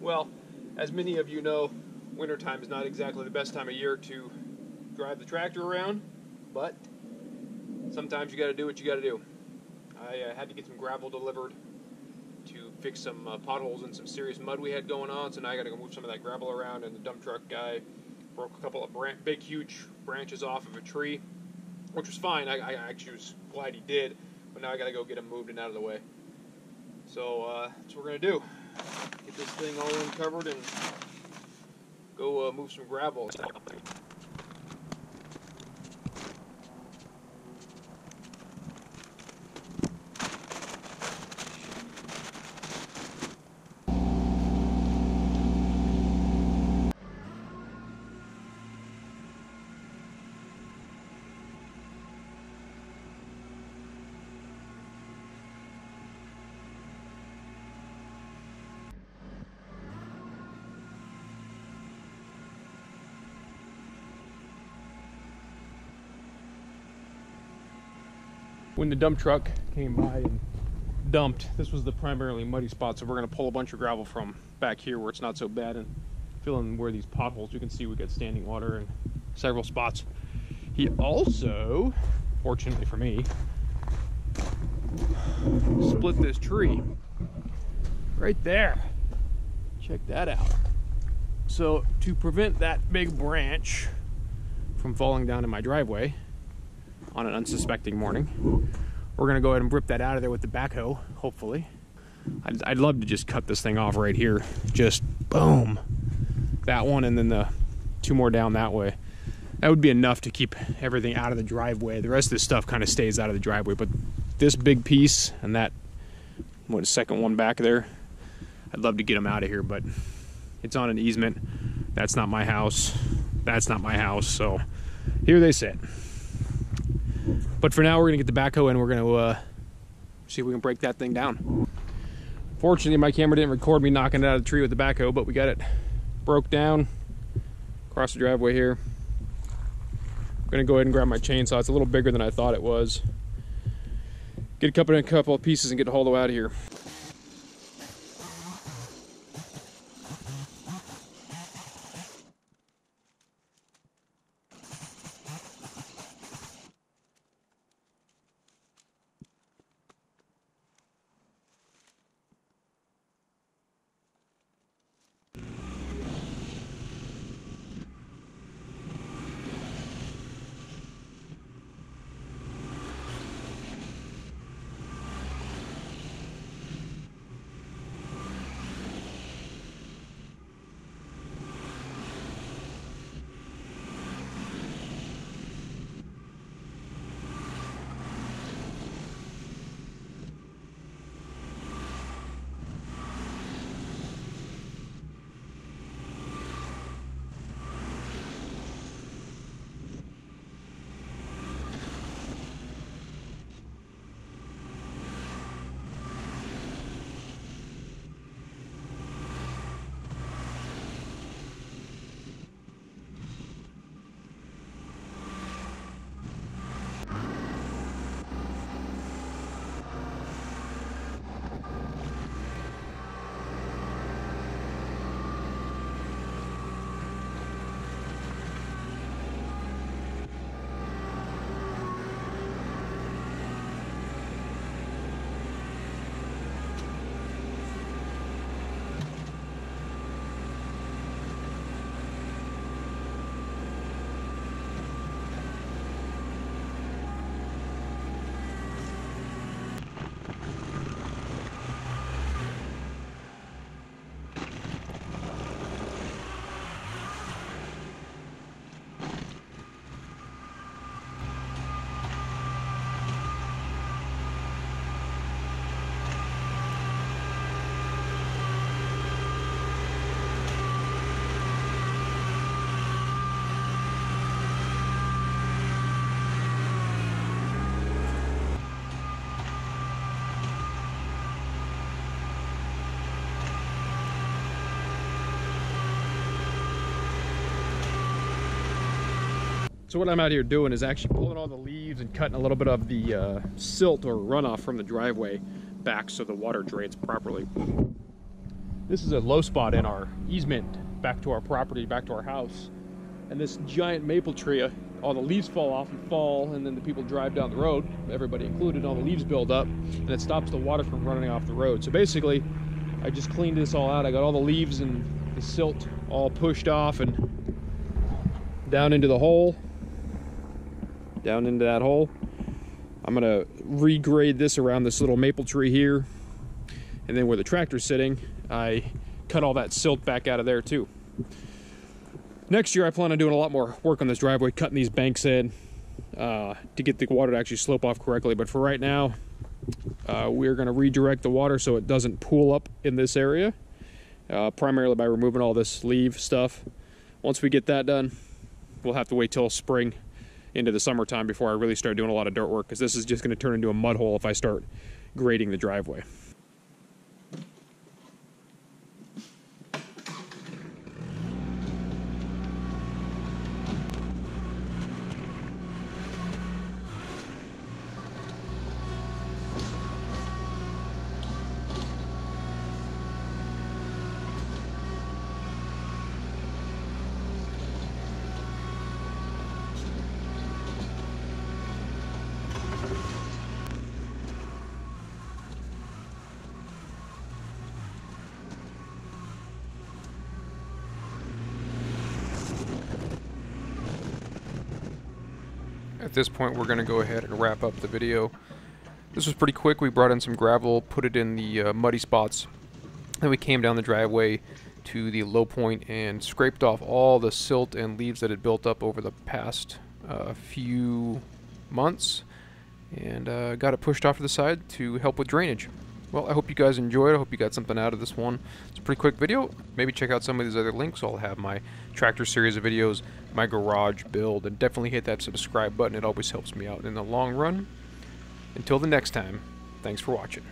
Well, as many of you know, wintertime is not exactly the best time of year to drive the tractor around, but sometimes you got to do what you got to do. I had to get some gravel delivered to fix some potholes and some serious mud we had going on, so now I got to go move some of that gravel around, and the dump truck guy broke a couple of big, huge branches off of a tree, which was fine. I actually was glad he did, but now I got to go get him moved and out of the way. So that's what we're going to do. Get this thing all uncovered and go move some gravel. When the dump truck came by and dumped, this was the primarily muddy spot, so we're going to pull a bunch of gravel from back here where it's not so bad and fill in where these potholes. You can see we got standing water in several spots. He also, fortunately for me, split this tree right there. Check that out. So to prevent that big branch from falling down in my driveway on an unsuspecting morning, we're gonna go ahead and rip that out of there with the backhoe, hopefully. I'd love to just cut this thing off right here. Just boom. That one, and then the two more down that way. That would be enough to keep everything out of the driveway. The rest of this stuff kind of stays out of the driveway, but this big piece and that, what, second one back there, I'd love to get them out of here, but it's on an easement. That's not my house. That's not my house, so here they sit. But for now, we're gonna get the backhoe and we're gonna see if we can break that thing down. Fortunately, my camera didn't record me knocking it out of the tree with the backhoe, but we got it broke down across the driveway here. I'm gonna go ahead and grab my chainsaw. It's a little bigger than I thought it was. Get a couple of pieces and get the holo out of here. So what I'm out here doing is actually pulling all the leaves and cutting a little bit of the silt or runoff from the driveway back so the water drains properly. This is a low spot in our easement back to our property, back to our house. And this giant maple tree, all the leaves fall off and fall, and then the people drive down the road, everybody included, all the leaves build up, and it stops the water from running off the road. So basically, I just cleaned this all out. I got all the leaves and the silt all pushed off and down into the hole, down into that hole. I'm gonna regrade this around this little maple tree here, and then where the tractor's sitting, I cut all that silt back out of there too. Next year I plan on doing a lot more work on this driveway, cutting these banks in to get the water to actually slope off correctly. But for right now, we're gonna redirect the water so it doesn't pool up in this area, primarily by removing all this leaf stuff. Once we get that done, we'll have to wait till spring into the summertime before I really start doing a lot of dirt work, because this is just gonna turn into a mud hole if I start grading the driveway. At this point, we're going to go ahead and wrap up the video. This was pretty quick. We brought in some gravel, put it in the muddy spots, then we came down the driveway to the low point and scraped off all the silt and leaves that had built up over the past few months, and got it pushed off to the side to help with drainage. Well, I hope you guys enjoyed. I hope you got something out of this one. It's a pretty quick video. Maybe check out some of these other links. I'll have my tractor series of videos, my garage build, and definitely hit that subscribe button. It always helps me out in the long run. Until the next time, thanks for watching.